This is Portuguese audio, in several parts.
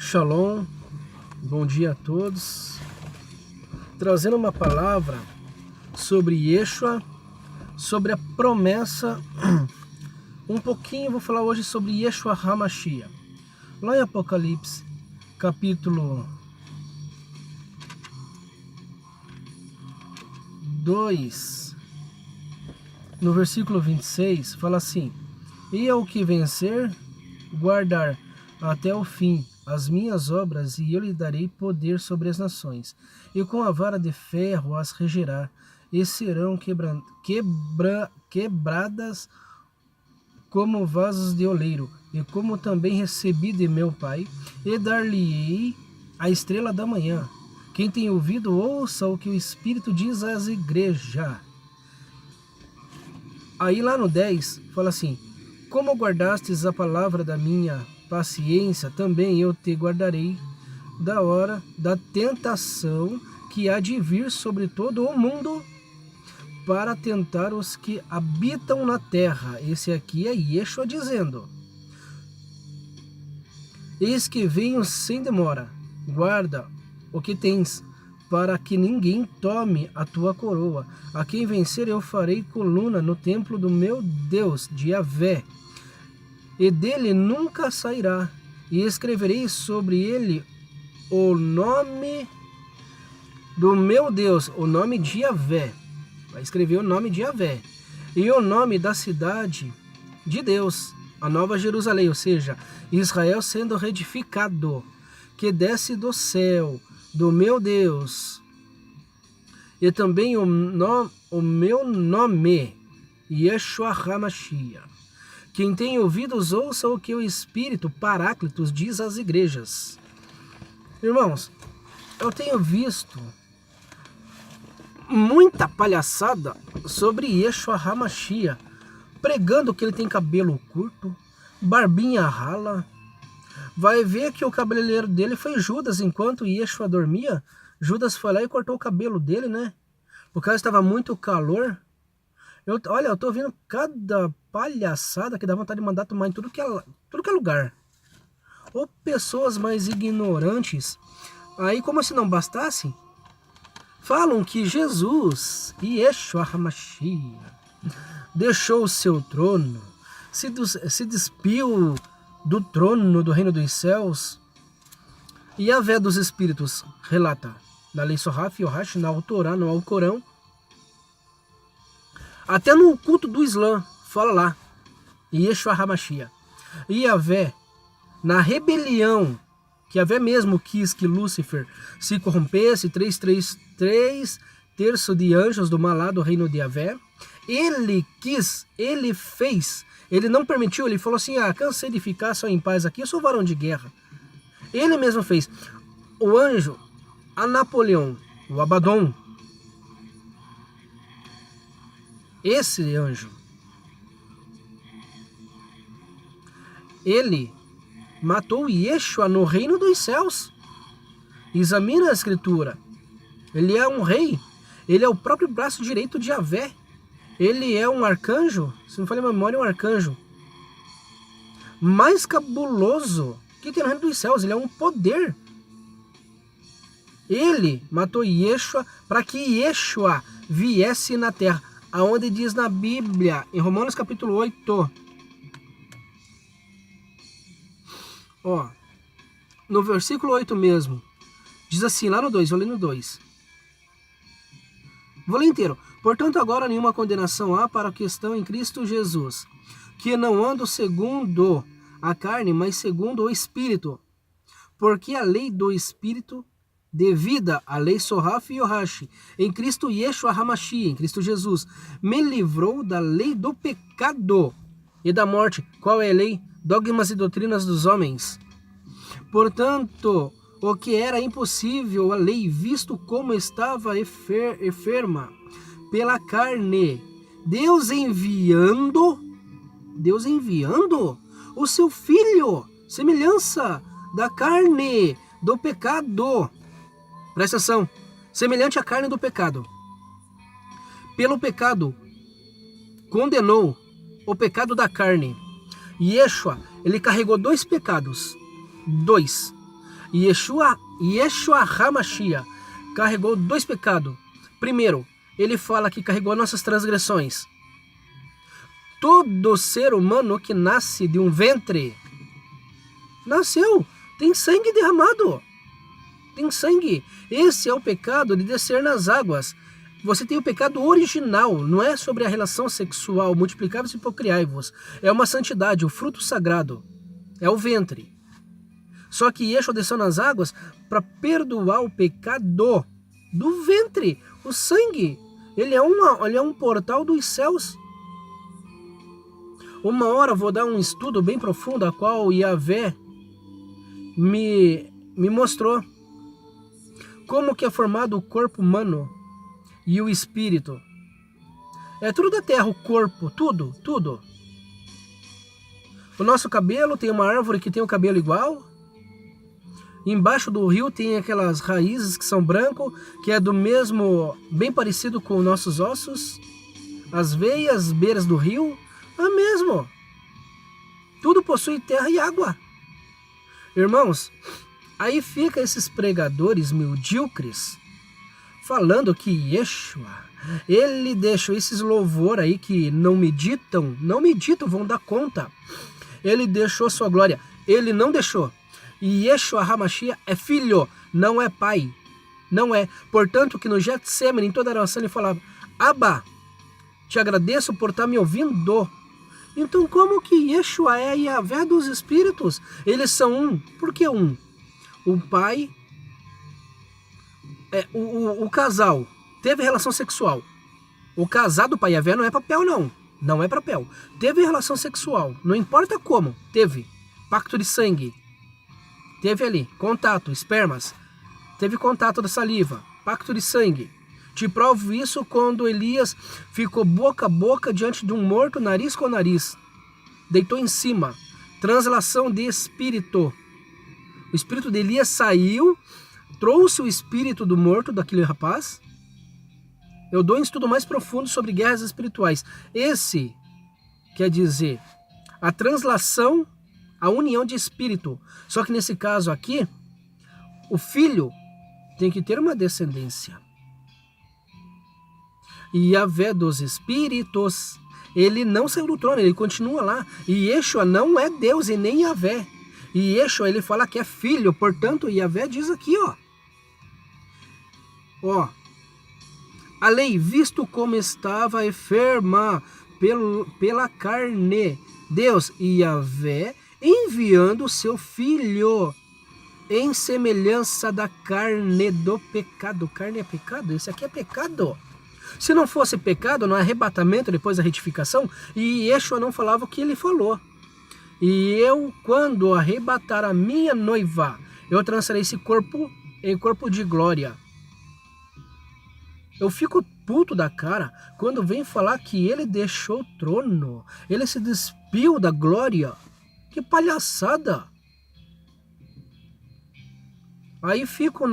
Shalom, bom dia a todos. Trazendo uma palavra sobre Yeshua, sobre a promessa. Um pouquinho vou falar hoje sobre Yeshua HaMashiach. Lá em Apocalipse, capítulo 2, no versículo 26, fala assim: E ao que vencer, guardar até o fim as minhas obras, e eu lhe darei poder sobre as nações, e com a vara de ferro as regerá, e serão quebradas como vasos de oleiro, e como também recebi de meu Pai, e dar-lhe-ei a estrela da manhã. Quem tem ouvido, ouça o que o Espírito diz às igrejas. Aí lá no 10, fala assim: Como guardastes a palavra da minha paciência, também eu te guardarei da hora da tentação que há de vir sobre todo o mundo para tentar os que habitam na terra. Esse aqui é Yeshua dizendo: Eis que venho sem demora, guarda o que tens, para que ninguém tome a tua coroa. A quem vencer eu farei coluna no templo do meu Deus, de Yahvé, e dele nunca sairá, e escreverei sobre ele o nome do meu Deus, o nome de Yahvé. Vai escrever o nome de Yahvé, e o nome da cidade de Deus, a Nova Jerusalém, ou seja, Israel sendo reedificado, que desce do céu, do meu Deus, e também o meu nome, Yeshua HaMashiach. Quem tem ouvidos, ouça o que o Espírito Paráclitos diz às igrejas. Irmãos, eu tenho visto muita palhaçada sobre Yeshua HaMashiach, pregando que ele tem cabelo curto, barbinha rala. Vai ver que o cabeleireiro dele foi Judas. Enquanto Yeshua dormia, Judas foi lá e cortou o cabelo dele, né? Porque estava muito calor. Olha, eu tô vendo cada palhaçada que dá vontade de mandar tomar em tudo que é lugar. Ou pessoas mais ignorantes. Aí, como se não bastasse, falam que Jesus, Yeshua HaMashiach, deixou o seu trono, se despiu do trono do reino dos céus. E a Vé dos Espíritos relata na Lei Sohaf Yohash, na Torá, no Alcorão, até no culto do Islã, fala lá, Yeshua HaMashiach. E Yahvé, na rebelião, que Yahvé mesmo quis que Lúcifer se corrompesse, 3 terços de anjos do malá do reino de Yahvé, ele quis, ele fez, ele não permitiu, ele falou assim: cansei de ficar só em paz aqui, eu sou varão de guerra. Ele mesmo fez. O anjo, a Napoleão, o Abaddon, esse anjo, ele matou Yeshua no reino dos céus. Examina a escritura. Ele é um rei. Ele é o próprio braço direito de Yahvé. Ele é um arcanjo. Se não falha a memória, é um arcanjo mais cabuloso que tem no reino dos céus. Ele é um poder. Ele matou Yeshua para que Yeshua viesse na terra. Aonde diz na Bíblia, em Romanos capítulo 8, no versículo 8 mesmo, diz assim, lá no 2, vou ler no 2. Vou ler inteiro. Portanto, agora nenhuma condenação há para os que estão em Cristo Jesus, que não andam segundo a carne, mas segundo o Espírito. Porque a lei do Espírito de vida, a lei Sohaf Yohash, em Cristo Yeshua HaMashiach, em Cristo Jesus, me livrou da lei do pecado e da morte. Qual é a lei? Dogmas e doutrinas dos homens. Portanto, o que era impossível a lei, visto como estava enferma pela carne, Deus enviando o seu Filho, semelhança da carne do pecado. Presta atenção, semelhante à carne do pecado. Pelo pecado, condenou o pecado da carne. Yeshua, ele carregou 2 pecados. 2. Yeshua HaMashiach carregou 2 pecados. Primeiro, ele fala que carregou nossas transgressões. Todo ser humano que nasce de um ventre, nasceu, tem sangue derramado. Tem sangue. Esse é o pecado de descer nas águas. Você tem o pecado original, não é sobre a relação sexual, multiplicai-vos e procriai-vos. É uma santidade, o fruto sagrado. É o ventre. Só que Yeshua desceu nas águas para perdoar o pecado do ventre. O sangue, ele é um portal dos céus. Uma hora eu vou dar um estudo bem profundo, a qual Yahvé me mostrou como que é formado o corpo humano e o espírito. É tudo da terra, o corpo, tudo. O nosso cabelo, tem uma árvore que tem o cabelo igual. Embaixo do rio tem aquelas raízes que são branco, que é do mesmo, bem parecido com nossos ossos. As veias, beiras do rio, é mesmo. Tudo possui terra e água. Irmãos, aí fica esses pregadores medíocres falando que Yeshua, ele deixou esses louvor aí que não meditam, vão dar conta. Ele deixou sua glória. Ele não deixou. E Yeshua HaMashiach é filho, não é pai. Não é. Portanto, que no Getsemane, em toda a oração, ele falava: Abba, te agradeço por estar me ouvindo. Então, como que Yeshua é Yahvé dos Espíritos? Eles são um. Por que um? O pai, o casal, teve relação sexual. O casado pai Yahvé não é papel, não. Não é papel. Teve relação sexual. Não importa como. Teve. Pacto de sangue. Teve ali. Contato. Espermas. Teve contato da saliva. Pacto de sangue. Te provo isso quando Elias ficou boca a boca diante de um morto, nariz com nariz. Deitou em cima. Translação de espírito. O espírito de Elias saiu, trouxe o espírito do morto, daquele rapaz. Eu dou um estudo mais profundo sobre guerras espirituais. Esse quer dizer a translação, a união de espírito. Só que nesse caso aqui, o filho tem que ter uma descendência. E Yahvé dos Espíritos, ele não saiu do trono, ele continua lá. E Yeshua não é Deus e nem Yahvé. E Yeshua, ele fala que é filho, portanto, Yahvé diz aqui, ó. A lei, visto como estava enferma pela carne, Deus e Yahvé enviando o seu filho em semelhança da carne do pecado. Carne é pecado? Esse aqui é pecado. Se não fosse pecado, no arrebatamento, depois da retificação, e Yeshua não falava o que ele falou. E eu, quando arrebatar a minha noiva, eu transferirei esse corpo em corpo de glória. Eu fico puto da cara quando vem falar que ele deixou o trono. Ele se despiu da glória. Que palhaçada. Aí fico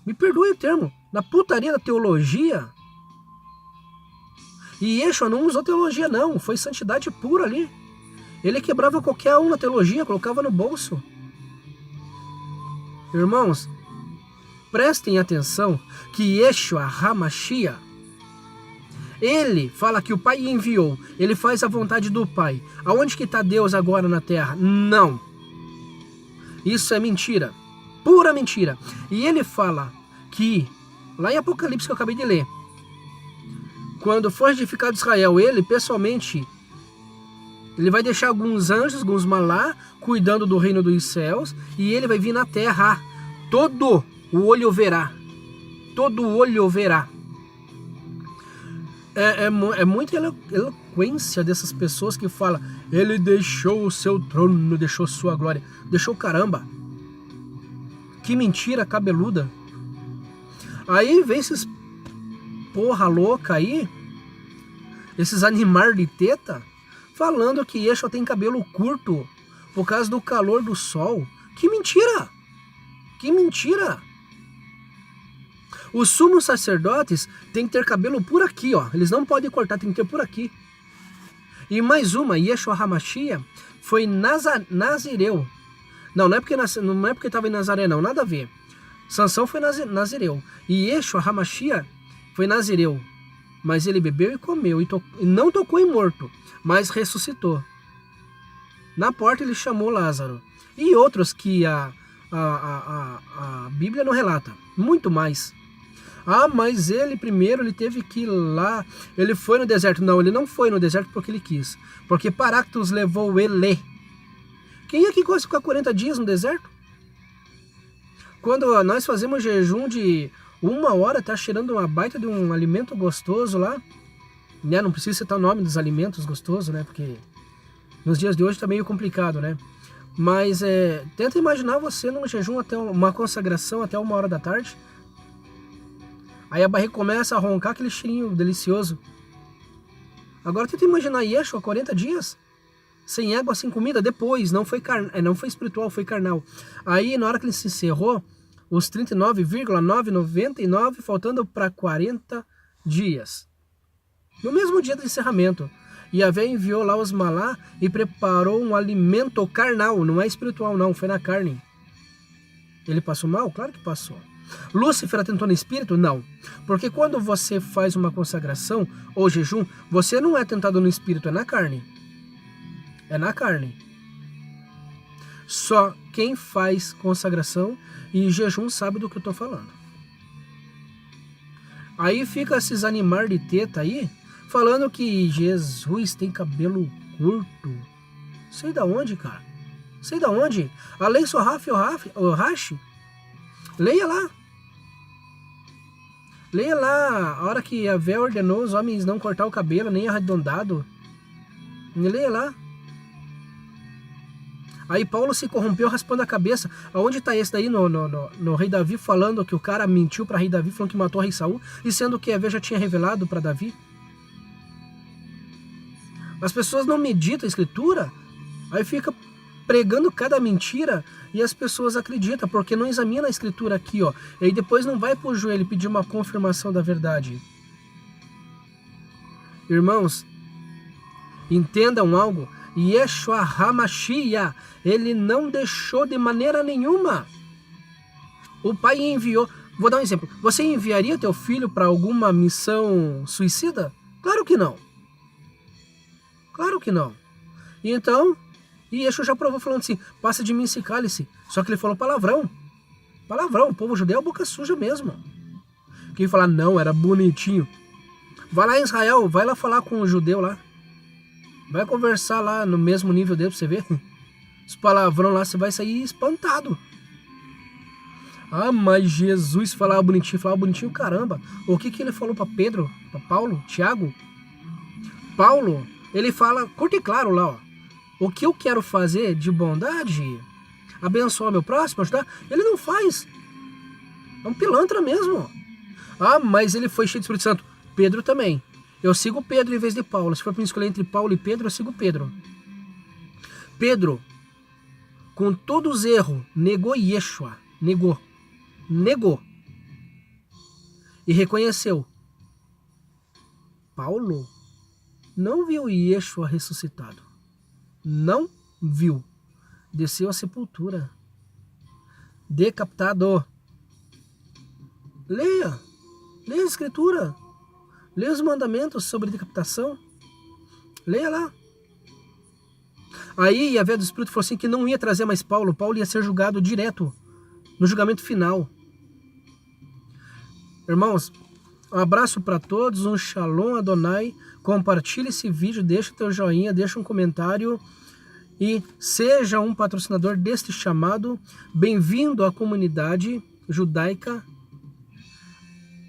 me perdoe o termo, na putaria da teologia. E Yeshua não usou teologia não, foi santidade pura ali. Ele quebrava qualquer um na teologia, colocava no bolso. Irmãos, prestem atenção que Yeshua HaMashiach, ele fala que o Pai enviou, ele faz a vontade do Pai. Aonde que está Deus agora na terra? Não. Isso é mentira, pura mentira. E ele fala que, lá em Apocalipse que eu acabei de ler, quando for edificado Israel, ele pessoalmente, ele vai deixar alguns anjos, alguns malá, cuidando do reino dos céus, e ele vai vir na terra. Todo o olho verá. Todo o olho verá. É muita eloquência dessas pessoas que falam: ele deixou o seu trono, deixou sua glória. Deixou caramba. Que mentira cabeluda. Aí vem esses porra louca aí, esses animais de teta, falando que Yeshua tem cabelo curto por causa do calor do sol. Que mentira! Que mentira! Os sumos sacerdotes têm que ter cabelo por aqui, ó. Eles não podem cortar, tem que ter por aqui. E mais uma, Yeshua HaMashiach foi nazireu. Não é porque estava em Nazaré, não, nada a ver. Sansão foi nazireu. E Yeshua HaMashiach foi nazireu. Mas ele bebeu e comeu, e não tocou em morto, mas ressuscitou. Na porta ele chamou Lázaro. E outros que a Bíblia não relata. Muito mais. Ah, mas ele teve que ir lá. Ele foi no deserto. Não, ele não foi no deserto porque ele quis. Porque Paráctos levou ele. Quem é que gosta de ficar 40 dias no deserto? Quando nós fazemos jejum de 1 hora, tá cheirando uma baita de um alimento gostoso lá. Né? Não precisa citar o nome dos alimentos gostosos, né? Porque nos dias de hoje tá meio complicado, né? Mas tenta imaginar você num jejum até uma consagração até 1 hora da tarde. Aí a barriga começa a roncar aquele cheirinho delicioso. Agora tenta imaginar Yeshua 40 dias. Sem água, sem comida. Depois, não foi espiritual, foi carnal. Aí na hora que ele se encerrou, os 39,999 faltando para 40 dias. No mesmo dia do encerramento. Yahvé enviou lá os malá e preparou um alimento carnal. Não é espiritual não, foi na carne. Ele passou mal? Claro que passou. Lúcifer atentou no espírito? Não. Porque quando você faz uma consagração ou jejum, você não é tentado no espírito, é na carne. É na carne. Só quem faz consagração e jejum sabe do que eu estou falando. Aí fica esses animais de teta aí, falando que Jesus tem cabelo curto. Sei da onde, cara? Sei da onde? A lei Sorraf ou Rashi? Leia lá. Leia lá a hora que Yahvé ordenou os homens não cortar o cabelo, nem arredondado. Leia lá. Aí Paulo se corrompeu raspando a cabeça. Aonde está esse daí no rei Davi falando que o cara mentiu para rei Davi, falando que matou o rei Saul, e sendo que Yahvé já tinha revelado para Davi? As pessoas não meditam a escritura, aí fica pregando cada mentira e as pessoas acreditam, porque não examina a escritura aqui, ó. E aí depois não vai pro joelho pedir uma confirmação da verdade. Irmãos, entendam algo. Yeshua HaMashiach, ele não deixou de maneira nenhuma. O pai enviou. Vou dar um exemplo. Você enviaria teu filho para alguma missão suicida? Claro que não. Claro que não. E então, Yeshua já provou falando assim, passa de mim esse cálice. Só que ele falou palavrão. Palavrão, o povo judeu é boca suja mesmo. Quem falar, não, era bonitinho. Vai lá em Israel, vai lá falar com o judeu lá. Vai conversar lá no mesmo nível dele pra você ver. Os palavrão lá, você vai sair espantado. Ah, mas Jesus falava bonitinho, caramba. O que ele falou para Pedro, para Paulo, Tiago? Paulo, ele fala, curto e claro lá, ó. O que eu quero fazer de bondade, abençoar meu próximo, ajudar, ele não faz. É um pilantra mesmo. Ah, mas ele foi cheio do Espírito Santo. Pedro também. Eu sigo Pedro em vez de Paulo. Se for para escolher entre Paulo e Pedro, eu sigo Pedro. Pedro, com todos os erros, negou Yeshua. Negou. E reconheceu. Paulo não viu Yeshua ressuscitado. Não viu. Desceu à sepultura. Decapitado. Leia a escritura. Leia os mandamentos sobre decapitação. Leia lá. Aí Yahvé do Espírito falou assim que não ia trazer mais Paulo. Paulo ia ser julgado direto. No julgamento final. Irmãos, um abraço para todos. Um Shalom Adonai. Compartilhe esse vídeo. Deixa teu joinha. Deixa um comentário. E seja um patrocinador deste chamado. Bem-vindo à comunidade judaica.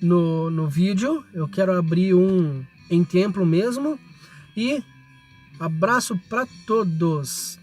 No vídeo, eu quero abrir um em templo mesmo. E abraço para todos.